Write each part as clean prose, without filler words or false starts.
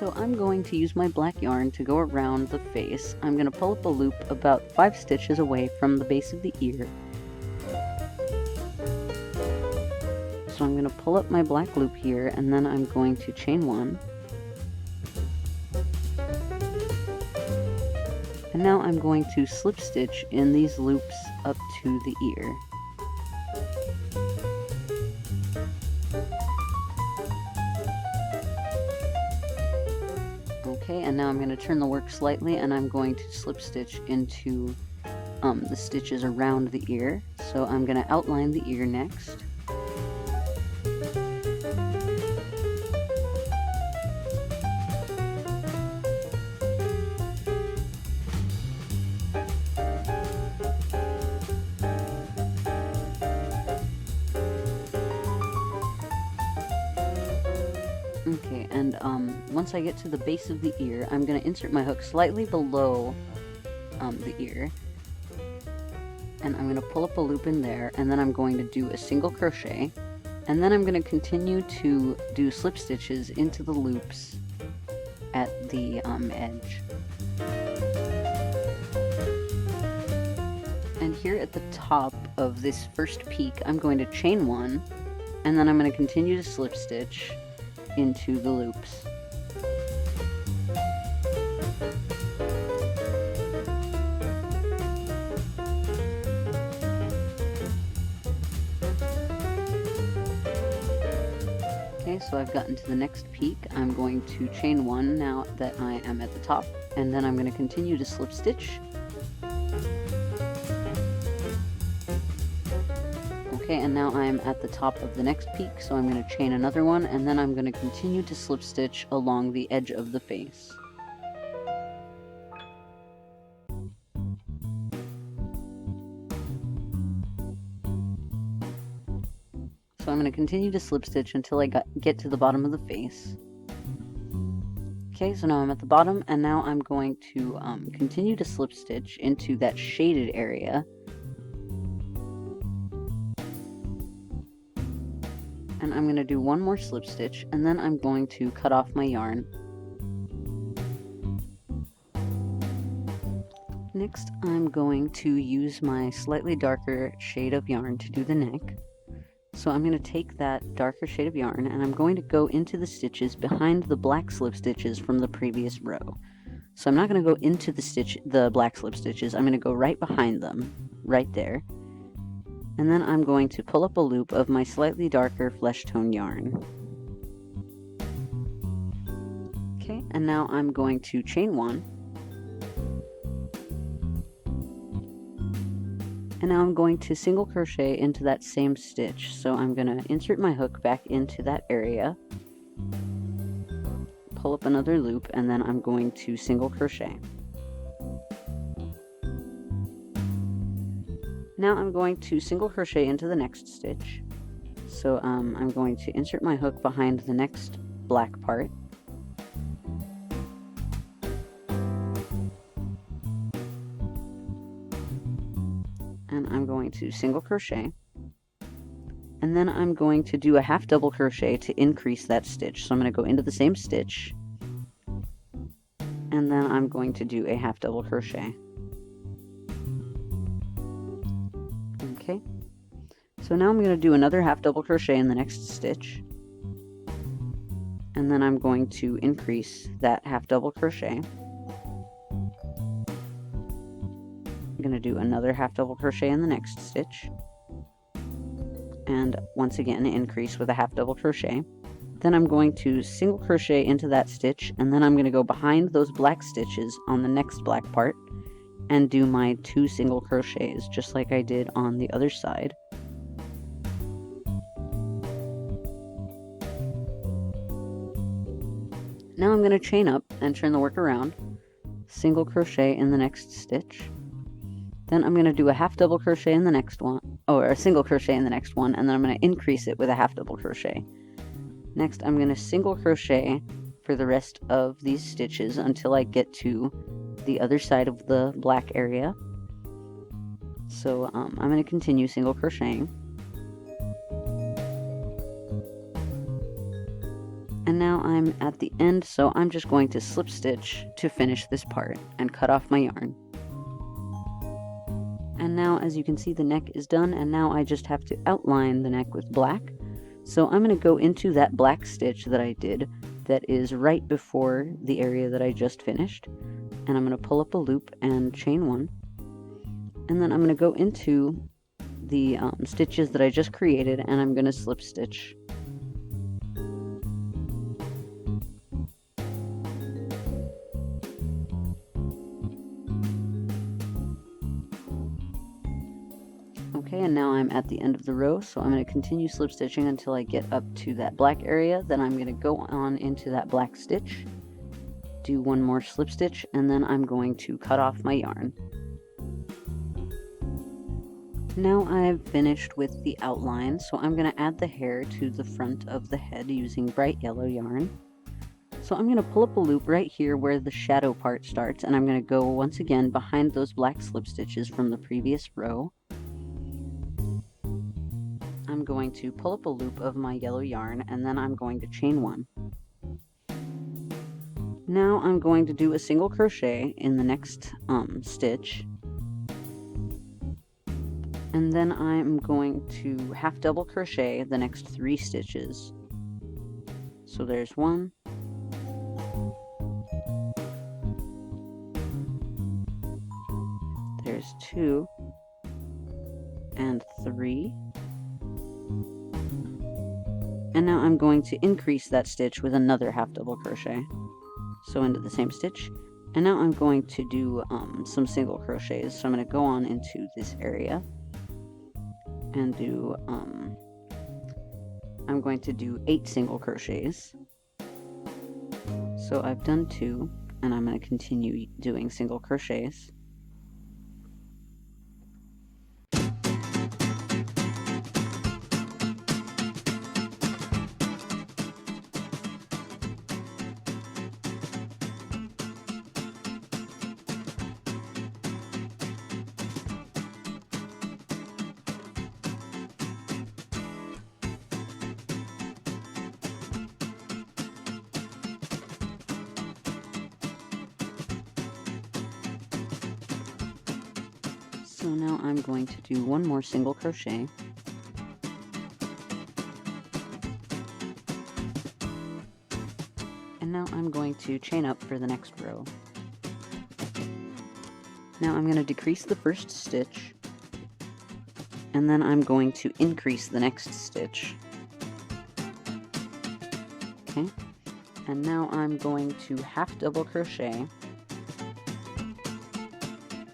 So I'm going to use my black yarn to go around the face. I'm going to pull up a loop about 5 stitches away from the base of the ear. So I'm going to pull up my black loop here, and then I'm going to chain 1. And now I'm going to slip stitch in these loops up to the ear. Okay, and now I'm going to turn the work slightly, and I'm going to slip stitch into the stitches around the ear. So I'm going to outline the ear next. Okay, and once I get to the base of the ear, I'm going to insert my hook slightly below the ear, and I'm going to pull up a loop in there, and then I'm going to do a single crochet, and then I'm going to continue to do slip stitches into the loops at the edge. And here at the top of this first peak, I'm going to chain 1, and then I'm going to continue to slip stitch into the loops. Okay, so I've gotten to the next peak. I'm going to chain 1 now that I am at the top, and then I'm going to continue to slip stitch. Okay, and now I'm at the top of the next peak, so I'm going to chain another one, and then I'm going to continue to slip stitch along the edge of the face. So I'm going to continue to slip stitch until I get to the bottom of the face. Okay, so now I'm at the bottom, and now I'm going to continue to slip stitch into that shaded area. And I'm going to do one more slip stitch, and then I'm going to cut off my yarn. Next, I'm going to use my slightly darker shade of yarn to do the neck. So I'm going to take that darker shade of yarn, and I'm going to go into the stitches behind the black slip stitches from the previous row. So I'm not going to go into the black slip stitches, I'm going to go right behind them, right there. And then I'm going to pull up a loop of my slightly darker flesh tone yarn. Okay, and now I'm going to chain 1. And now I'm going to single crochet into that same stitch. So I'm going to insert my hook back into that area, pull up another loop, and then I'm going to single crochet. Now I'm going to single crochet into the next stitch. So I'm going to insert my hook behind the next black part. And I'm going to single crochet. And then I'm going to do a half double crochet to increase that stitch. So I'm going to go into the same stitch. And then I'm going to do a half double crochet. Okay, so now I'm going to do another half double crochet in the next stitch, and then I'm going to increase that half double crochet. I'm going to do another half double crochet in the next stitch, and once again increase with a half double crochet. Then I'm going to single crochet into that stitch, and then I'm going to go behind those black stitches on the next black part and do my 2 single crochets, just like I did on the other side. Now I'm going to chain up and turn the work around, single crochet in the next stitch. Then I'm going to do a half double crochet in the next one, or a single crochet in the next one, and then I'm going to increase it with a half double crochet. Next, I'm going to single crochet for the rest of these stitches until I get to the other side of the black area. So I'm going to continue single crocheting. And And now I'm at the end, so I'm just going to slip stitch to finish this part and cut off my yarn. And now, as you can see, the neck is done, and now I just have to outline the neck with black. So I'm going to go into that black stitch that I did that is right before the area that I just finished, and I'm going to pull up a loop and chain one, and then I'm going to go into the stitches that I just created, and I'm going to slip stitch. Okay, and now I'm at the end of the row, so I'm going to continue slip stitching until I get up to that black area. Then I'm going to go on into that black stitch, do one more slip stitch, and then I'm going to cut off my yarn. Now I've finished with the outline, so I'm going to add the hair to the front of the head using bright yellow yarn. So I'm going to pull up a loop right here where the shadow part starts, and I'm going to go once again behind those black slip stitches from the previous row. I'm going to pull up a loop of my yellow yarn, and then I'm going to chain one. Now I'm going to do a single crochet in the next stitch, and then I'm going to half double crochet the next 3 stitches. So there's 1, there's 2, and 3. And now I'm going to increase that stitch with another half double crochet. So into the same stitch. And now I'm going to do some single crochets. So I'm going to go on into this area and do, I'm going to do 8 single crochets. So I've done 2, and I'm going to continue doing single crochets. So now I'm going to do one more single crochet. And now I'm going to chain up for the next row. Now I'm going to decrease the first stitch, and then I'm going to increase the next stitch. Okay, and now I'm going to half double crochet,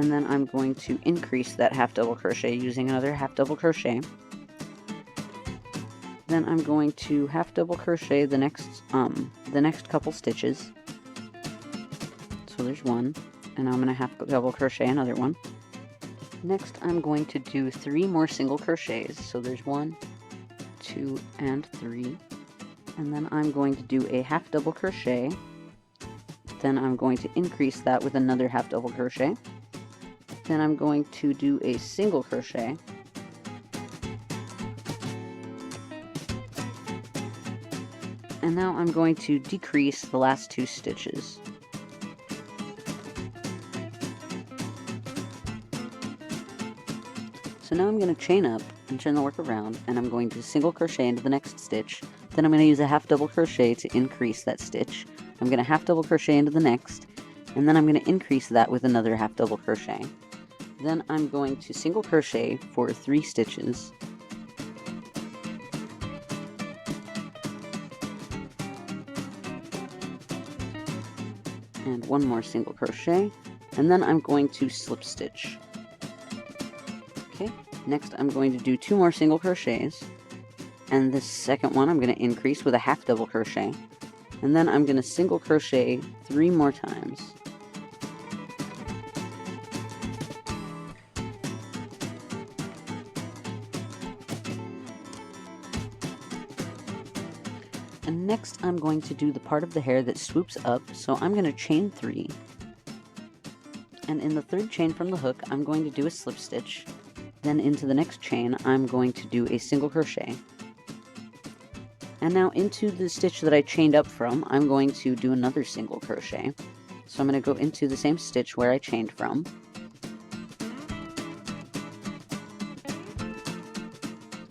and then I'm going to increase that half double crochet using another half double crochet. Then I'm going to half double crochet the next couple stitches. So there's 1, and I'm going to half double crochet another one. Next I'm going to do 3 more single crochets. So there's 1, 2, and 3. And then I'm going to do a half double crochet. Then I'm going to increase that with another half double crochet. Then I'm going to do a single crochet, and now I'm going to decrease the last 2 stitches. So now I'm going to chain up and turn the work around, and I'm going to single crochet into the next stitch. Then I'm going to use a half double crochet to increase that stitch. I'm going to half double crochet into the next, and then I'm going to increase that with another half double crochet. Then I'm going to single crochet for 3 stitches. And 1 more single crochet, and then I'm going to slip stitch. Okay, next I'm going to do 2 more single crochets, and this second one I'm going to increase with a half double crochet, and then I'm going to single crochet 3 more times. And next I'm going to do the part of the hair that swoops up, so I'm going to chain 3. And in the 3rd chain from the hook, I'm going to do a slip stitch. Then into the next chain, I'm going to do a single crochet. And now into the stitch that I chained up from, I'm going to do another single crochet. So I'm going to go into the same stitch where I chained from.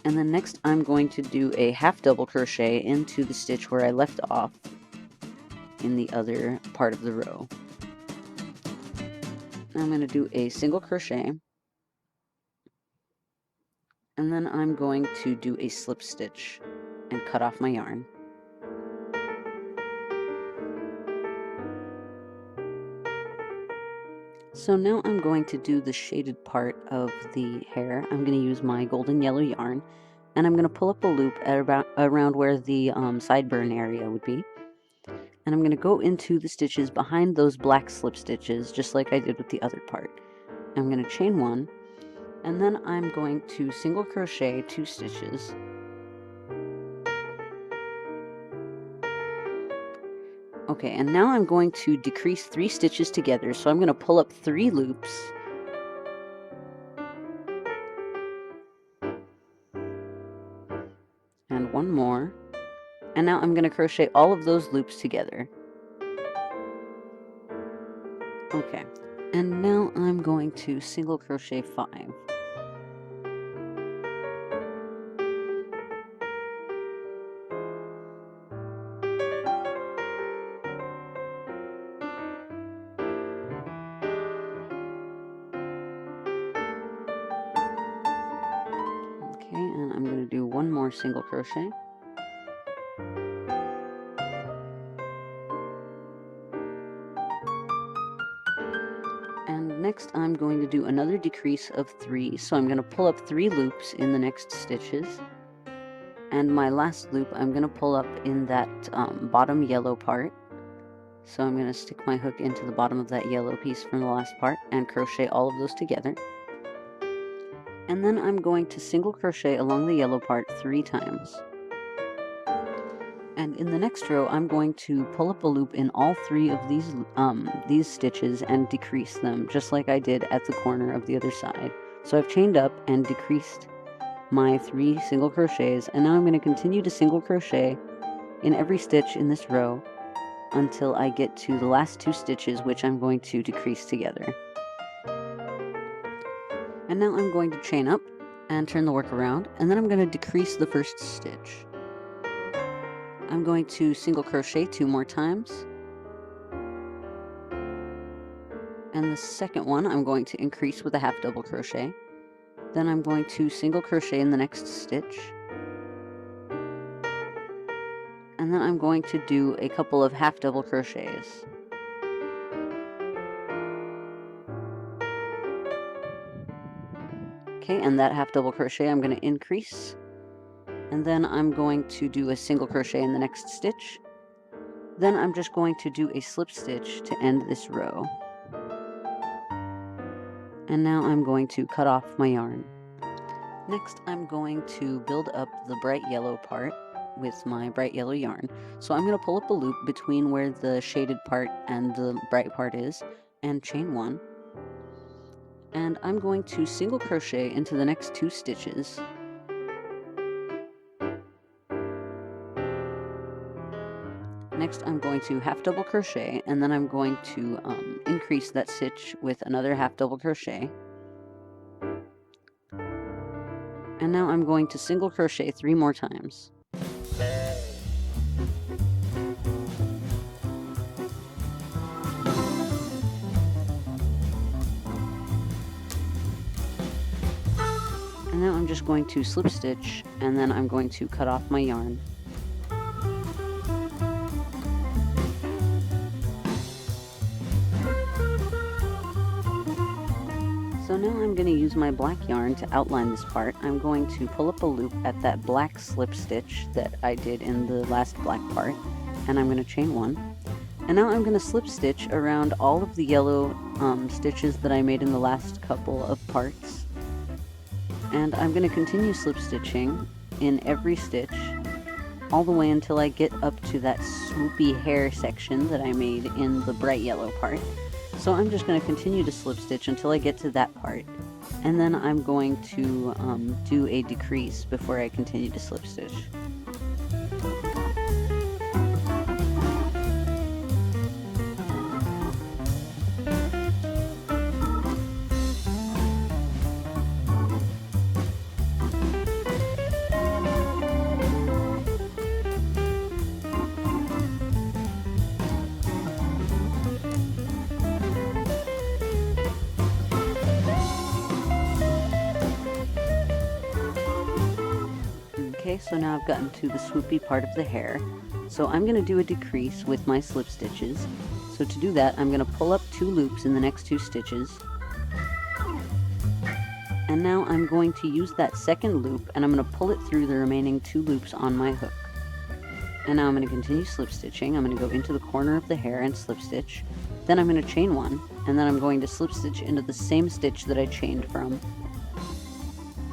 And then next I'm going to do a half double crochet into the stitch where I left off in the other part of the row. Now I'm going to do a single crochet, and then I'm going to do a slip stitch and cut off my yarn. So now I'm going to do the shaded part of the hair. I'm going to use my golden yellow yarn, and I'm going to pull up a loop at around where the sideburn area would be. And I'm going to go into the stitches behind those black slip stitches, just like I did with the other part. I'm going to chain one, and then I'm going to single crochet 2 stitches. Okay, and now I'm going to decrease 3 stitches together, so I'm going to pull up 3 loops. And one more. And now I'm going to crochet all of those loops together. Okay, and now I'm going to single crochet 5. Okay, and I'm going to do one more single crochet. And next I'm going to do another decrease of 3, so I'm going to pull up 3 loops in the next stitches. And my last loop I'm going to pull up in that bottom yellow part. So I'm going to stick my hook into the bottom of that yellow piece from the last part and crochet all of those together. And then I'm going to single crochet along the yellow part 3 times. And in the next row, I'm going to pull up a loop in all 3 of these stitches and decrease them, just like I did at the corner of the other side. So I've chained up and decreased my 3 single crochets, and now I'm going to continue to single crochet in every stitch in this row until I get to the last 2 stitches, which I'm going to decrease together. And now I'm going to chain up and turn the work around, and then I'm going to decrease the first stitch. I'm going to single crochet 2 more times, and the second one I'm going to increase with a half double crochet. Then I'm going to single crochet in the next stitch, and then I'm going to do a couple of half double crochets. Okay, and that half double crochet I'm going to increase, and then I'm going to do a single crochet in the next stitch. Then I'm just going to do a slip stitch to end this row. And now I'm going to cut off my yarn. Next I'm going to build up the bright yellow part with my bright yellow yarn. So I'm going to pull up a loop between where the shaded part and the bright part is and chain 1. And I'm going to single crochet into the next 2 stitches. Next I'm going to half double crochet, and then I'm going to increase that stitch with another half double crochet. And now I'm going to single crochet 3 more times. And now I'm just going to slip stitch, and then I'm going to cut off my yarn. So now I'm going to use my black yarn to outline this part. I'm going to pull up a loop at that black slip stitch that I did in the last black part, and I'm going to chain 1. And now I'm going to slip stitch around all of the yellow stitches that I made in the last couple of parts. And I'm going to continue slip stitching in every stitch all the way until I get up to that swoopy hair section that I made in the bright yellow part. So I'm just going to continue to slip stitch until I get to that part, and then I'm going to do a decrease before I continue to slip stitch. Okay, so now I've gotten to the swoopy part of the hair. So I'm going to do a decrease with my slip stitches. So to do that, I'm going to pull up 2 loops in the next 2 stitches. And now I'm going to use that second loop and I'm going to pull it through the remaining 2 loops on my hook. And now I'm going to continue slip stitching. I'm going to go into the corner of the hair and slip stitch. Then I'm going to chain 1, and then I'm going to slip stitch into the same stitch that I chained from.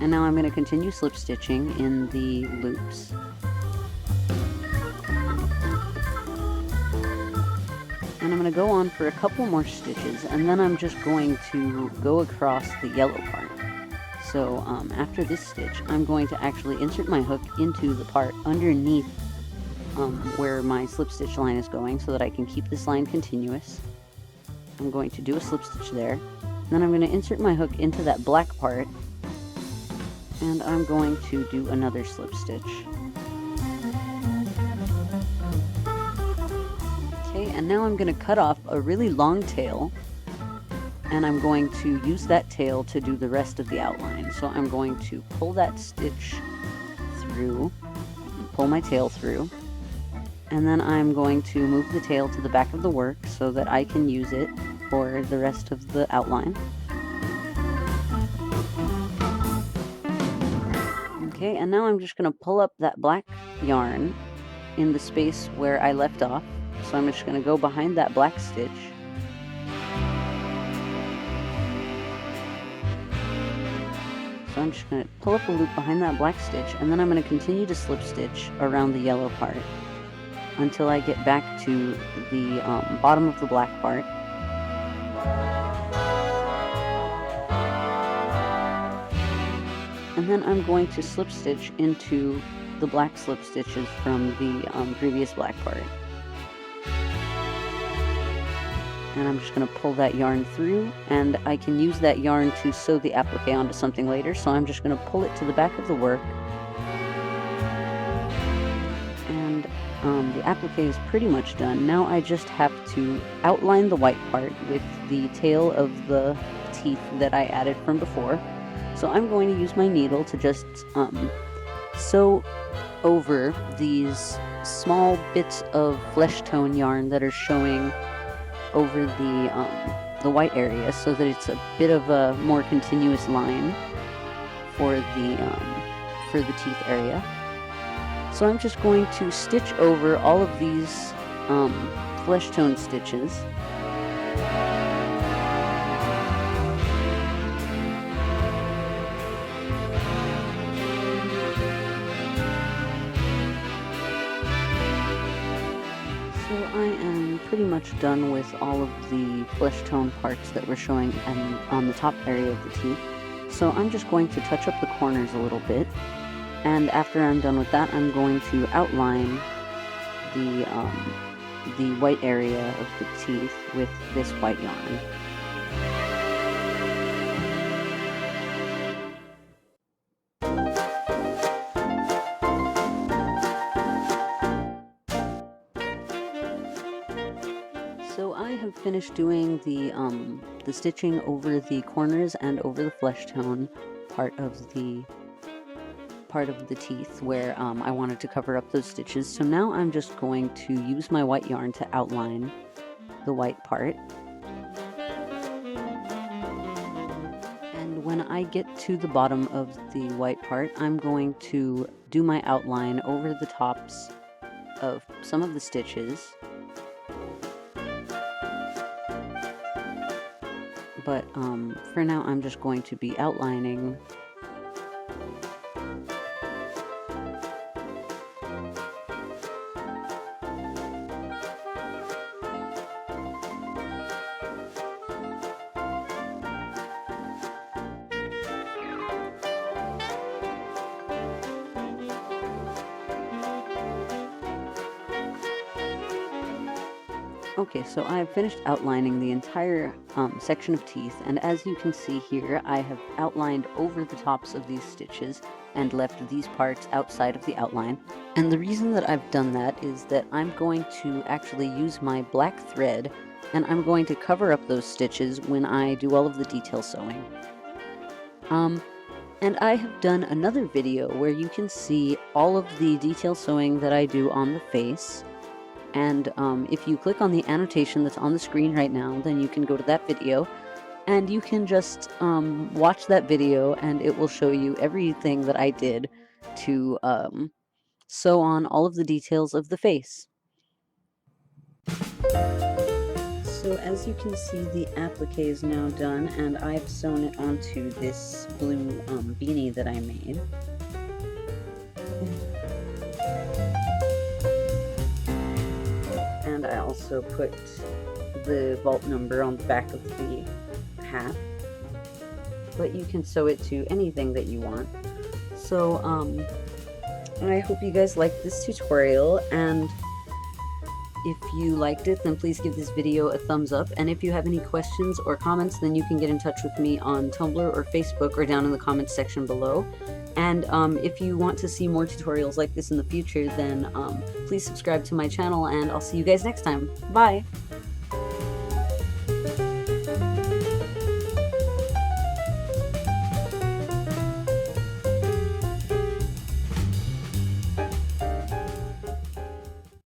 And now I'm going to continue slip stitching in the loops. And I'm going to go on for a couple more stitches, and then I'm just going to go across the yellow part. So after this stitch, I'm going to actually insert my hook into the part underneath where my slip stitch line is going so that I can keep this line continuous. I'm going to do a slip stitch there. Then I'm going to insert my hook into that black part, and I'm going to do another slip stitch. Okay, and now I'm going to cut off a really long tail, and I'm going to use that tail to do the rest of the outline. So I'm going to pull that stitch through, pull my tail through, and then I'm going to move the tail to the back of the work so that I can use it for the rest of the outline. Okay, and now I'm just going to pull up that black yarn in the space where I left off. So I'm just going to go behind that black stitch. So I'm just going to pull up a loop behind that black stitch, and then I'm going to continue to slip stitch around the yellow part until I get back to the bottom of the black part. And then I'm going to slip stitch into the black slip stitches from the previous black part. And I'm just going to pull that yarn through, and I can use that yarn to sew the applique onto something later, so I'm just going to pull it to the back of the work. And the applique is pretty much done. Now I just have to outline the white part with the tail of the teeth that I added from before. So I'm going to use my needle to just sew over these small bits of flesh tone yarn that are showing over the white area, so that it's a bit of a more continuous line for the teeth area. So I'm just going to stitch over all of these flesh tone stitches. So I am pretty much done with all of the flesh tone parts that we're showing on the top area of the teeth. So I'm just going to touch up the corners a little bit, and after I'm done with that, I'm going to outline the white area of the teeth with this white yarn. So I have finished doing the stitching over the corners and over the flesh tone part of the teeth where I wanted to cover up those stitches. So now I'm just going to use my white yarn to outline the white part. And when I get to the bottom of the white part, I'm going to do my outline over the tops of some of the stitches. But for now, I'm just going to be outlining Okay, so I've finished outlining the entire section of teeth, and as you can see here, I have outlined over the tops of these stitches and left these parts outside of the outline. And the reason that I've done that is that I'm going to actually use my black thread, and I'm going to cover up those stitches when I do all of the detail sewing. And I have done another video where you can see all of the detail sewing that I do on the face. And if you click on the annotation that's on the screen right now, then you can go to that video and you can just watch that video, and it will show you everything that I did to sew on all of the details of the face. So as you can see, the applique is now done, and I've sewn it onto this blue beanie that I made. And I also put the vault number on the back of the hat, but you can sew it to anything that you want. So I hope you guys liked this tutorial, and if you liked it, then please give this video a thumbs up, and if you have any questions or comments, then you can get in touch with me on Tumblr or Facebook or down in the comments section below. And if you want to see more tutorials like this in the future, then please subscribe to my channel, and I'll see you guys next time. Bye!